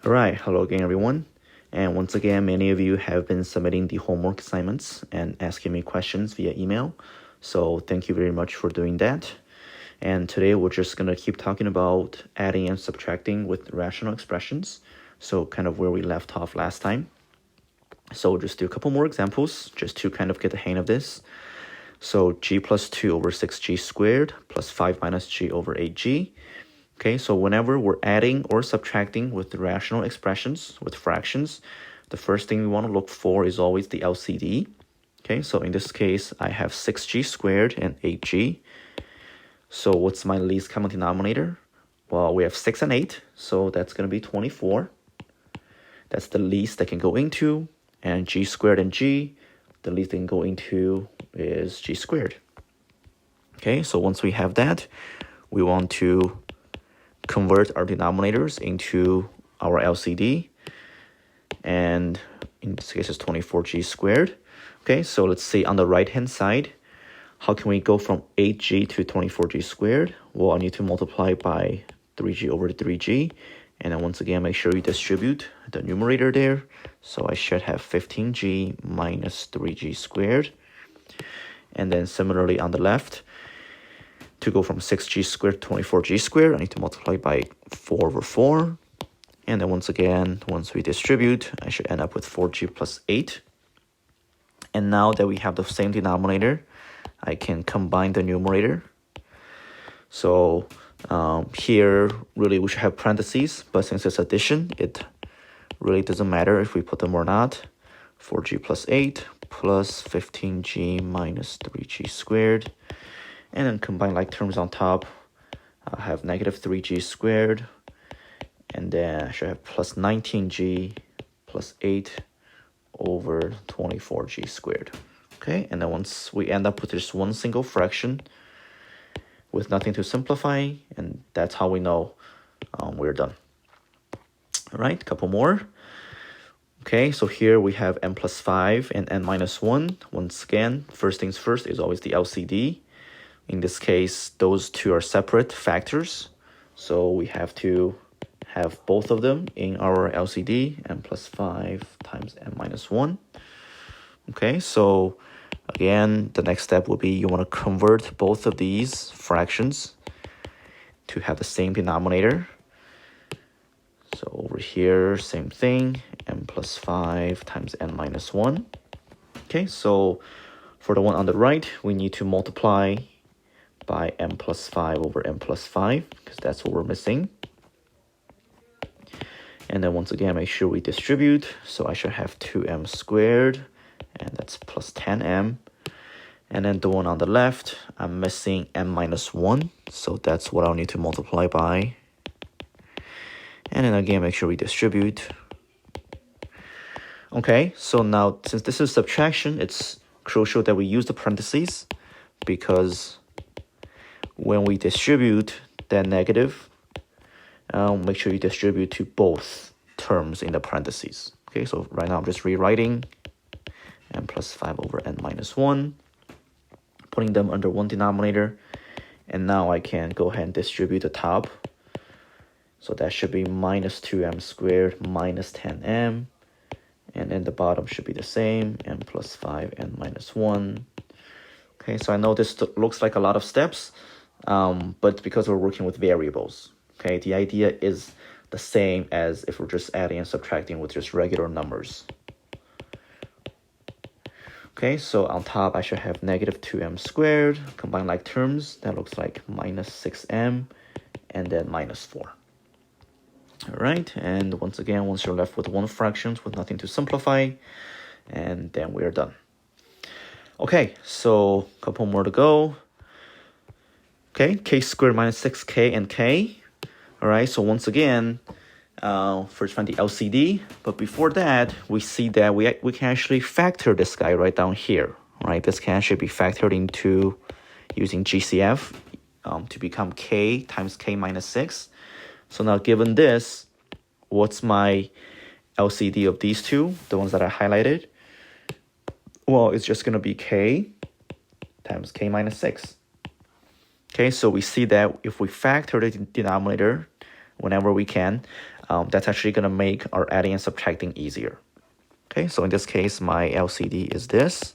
All right, hello again, everyone. And once again, many of you have been submitting the homework assignments and asking me questions via email. So thank you very much for doing that. And today we're just going to keep talking about adding and subtracting with rational expressions. So kind of where we left off last time. So we'll just do a couple more examples just to kind of get the hang of this. So g plus 2 over 6g squared plus 5 minus g over 8g. Okay, so whenever we're adding or subtracting with rational expressions, with fractions, the first thing we want to look for is always the LCD. Okay, so in this case, I have 6g squared and 8g. So what's my least common denominator? Well, we have 6 and 8, so that's going to be 24. That's the least that can go into. And g squared and g, the least that can go into is g squared. Okay, so once we have that, we want to convert our denominators into our LCD, and in this case it's 24g squared. Okay, so let's see on the right hand side, how can we go from 8g to 24g squared? Well, I need to multiply by 3g over 3g, and then once again make sure you distribute the numerator there, so I should have 15g minus 3g squared. And then similarly on the left, to go from 6g squared to 24g squared, I need to multiply by 4 over 4. And then once again, once we distribute, I should end up with 4g plus 8. And now that we have the same denominator, I can combine the numerator. So here, really, we should have parentheses, but since it's addition, it really doesn't matter if we put them or not. 4g plus 8 plus 15g minus 3g squared. And then combine like terms on top. I have negative 3g squared. And then I should have plus 19g plus 8 over 24g squared. Okay, and then once we end up with just one single fraction with nothing to simplify, and that's how we know we're done. All right, a couple more. Okay, so here we have n plus 5 and n minus 1. Once again, first things first is always the LCD. In this case, those two are separate factors, so we have to have both of them in our LCD, n plus 5 times n minus 1. Okay, so again, the next step will be you want to convert both of these fractions to have the same denominator. So over here, same thing, n plus 5 times n minus 1. Okay, so for the one on the right, we need to multiply by m plus 5 over m plus 5, because that's what we're missing. And then once again, make sure we distribute. So I should have 2m squared, and that's plus 10m. And then the one on the left, I'm missing m minus 1, so that's what I'll need to multiply by. And then again, make sure we distribute. Okay, so now since this is subtraction, it's crucial that we use the parentheses, because when we distribute that negative, make sure you distribute to both terms in the parentheses. Okay, so right now I'm just rewriting n plus 5 over n minus 1, putting them under one denominator, and now I can go ahead and distribute the top. So that should be minus 2m squared minus 10m, and then the bottom should be the same, n plus 5 n minus 1. Okay, so I know this looks like a lot of steps, but because we're working with variables, okay, the idea is the same as if we're just adding and subtracting with just regular numbers. Okay, so on top I should have negative 2m squared, combine like terms, that looks like minus 6m, and then minus 4. All right, and once again, once you're left with one fraction with nothing to simplify, and then we're done. Okay, so a couple more to go. Okay, k squared minus 6k and k. All right, so once again, first find the LCD. But before that, we see that we can actually factor this guy right down here. Right, this can actually be factored into using GCF to become k times k minus 6. So now given this, what's my LCD of these two, the ones that I highlighted? Well, it's just going to be k times k minus 6. Okay, so we see that if we factor the denominator whenever we can, that's actually going to make our adding and subtracting easier. Okay, so in this case, my LCD is this.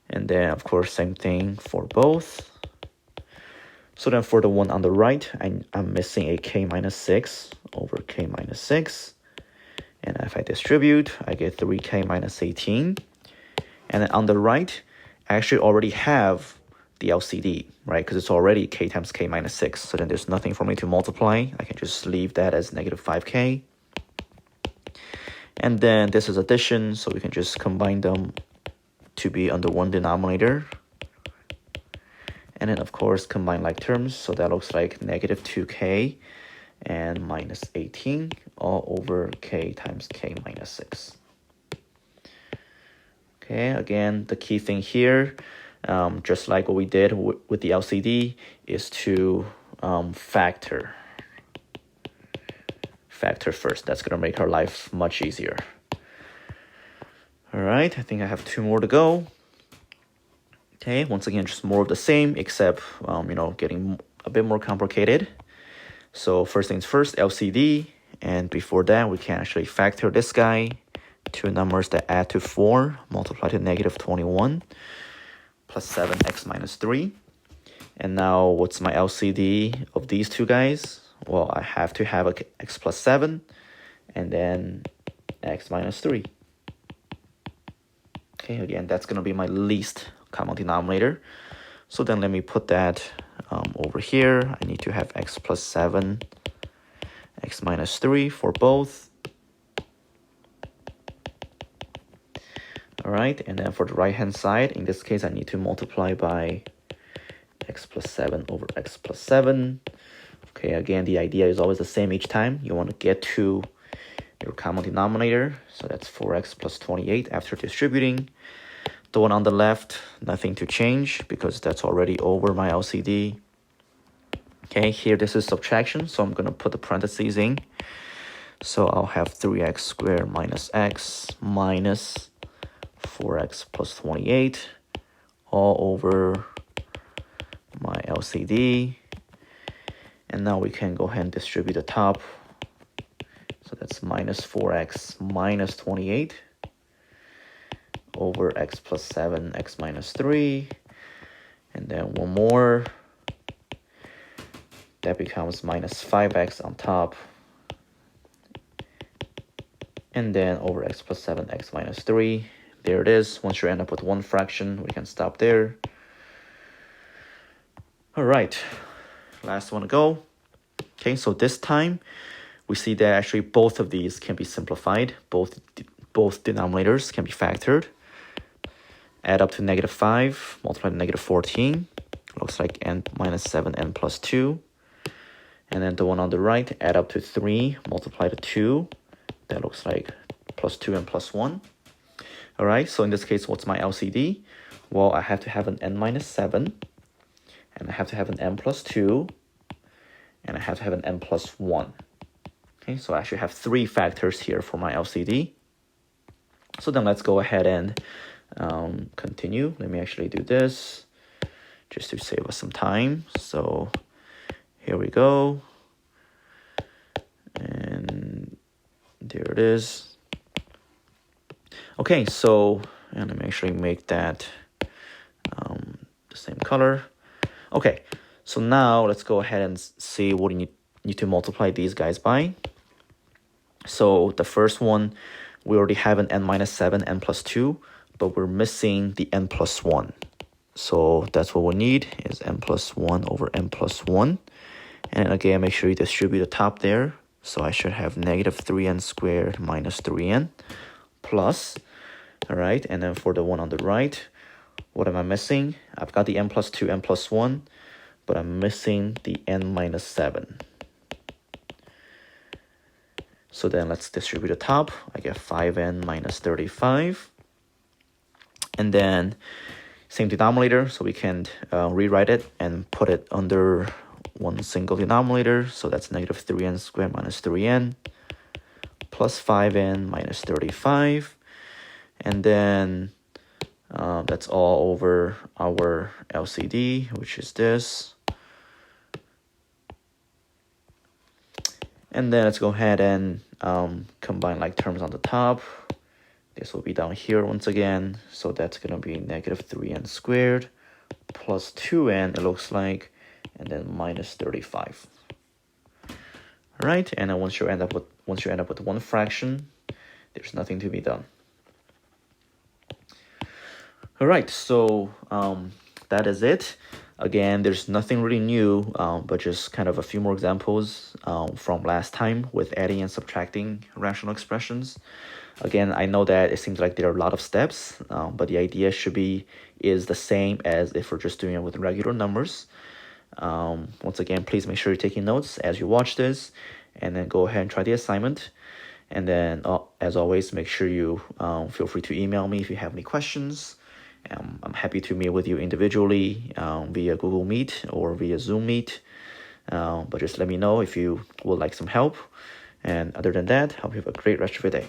And then, of course, same thing for both. So then for the one on the right, I'm missing a k minus 6 over k minus 6. And if I distribute, I get 3k minus 18. And then on the right, I actually already have the LCD, right? Because it's already k times k minus 6. So then there's nothing for me to multiply. I can just leave that as negative 5k. And then this is addition, so we can just combine them to be under one denominator. And then, of course, combine like terms. So that looks like negative 2k and minus 18 all over k times k minus 6. Okay, again, the key thing here, just like what we did with the LCD, is to factor. Factor first. That's going to make our life much easier. All right, I think I have 2 more to go. Okay, once again, just more of the same, except, getting a bit more complicated. So first things first, LCD. And before that, we can actually factor this guy. 2 numbers that add to 4, multiply to negative 21, plus 7x minus 3. And now what's my LCD of these 2 guys? Well, I have to have x plus 7, and then x minus 3. Okay, again, that's going to be my least common denominator. So then let me put that over here. I need to have x plus 7, x minus 3 for both. All right, and then for the right-hand side, in this case, I need to multiply by x plus 7 over x plus 7. Okay, again, the idea is always the same each time. You want to get to your common denominator. So that's 4x plus 28 after distributing. The one on the left, nothing to change because that's already over my LCD. Okay, here this is subtraction, so I'm going to put the parentheses in. So I'll have 3x squared minus x minus 4x plus 28 all over my LCD. And now we can go ahead and distribute the top. So that's minus 4x minus 28 over x plus 7, x minus 3. And then one more. That becomes minus 5x on top. And then over x plus 7, x minus 3. There it is. Once you end up with one fraction, we can stop there. All right, last one to go. Okay, so this time we see that actually both of these can be simplified. Both denominators can be factored. Add up to negative 5, multiply to negative 14. Looks like n minus 7n plus 2. And then the one on the right, add up to 3, multiply to 2. That looks like plus 2 and plus 1. All right, so in this case, what's my LCD? Well, I have to have an n minus 7, and I have to have an n plus 2, and I have to have an n plus 1. Okay, so I actually have 3 factors here for my LCD. So then let's go ahead and continue. Let me actually do this just to save us some time. So here we go. And there it is. Okay, so and let me actually make that the same color. Okay, so now let's go ahead and see what you need to multiply these guys by. So the first one, we already have an n minus 7, n plus 2, but we're missing the n plus 1. So that's what we need is n plus 1 over n plus 1. And again, make sure you distribute the top there. So I should have negative 3n squared minus 3n plus, all right, and then for the one on the right, what am I missing? I've got the n plus 2, n plus 1, but I'm missing the n minus 7. So then let's distribute the top. I get 5n minus 35. And then same denominator, so we can rewrite it and put it under one single denominator. So that's negative 3n squared minus 3n plus 5n minus 35. And then that's all over our LCD, which is this. And then let's go ahead and combine like terms on the top. This will be down here once again. So that's going to be negative 3n squared plus 2n, it looks like, and then minus 35. All right, and then once you end up with one fraction, there's nothing to be done. All right, so that is it. Again, there's nothing really new, but just kind of a few more examples from last time with adding and subtracting rational expressions. Again, I know that it seems like there are a lot of steps, but the idea is the same as if we're just doing it with regular numbers. Once again, please make sure you're taking notes as you watch this, and then go ahead and try the assignment. And then, as always, make sure you feel free to email me if you have any questions. I'm happy to meet with you individually via Google Meet or via Zoom Meet. But just let me know if you would like some help. And other than that, I hope you have a great rest of your day.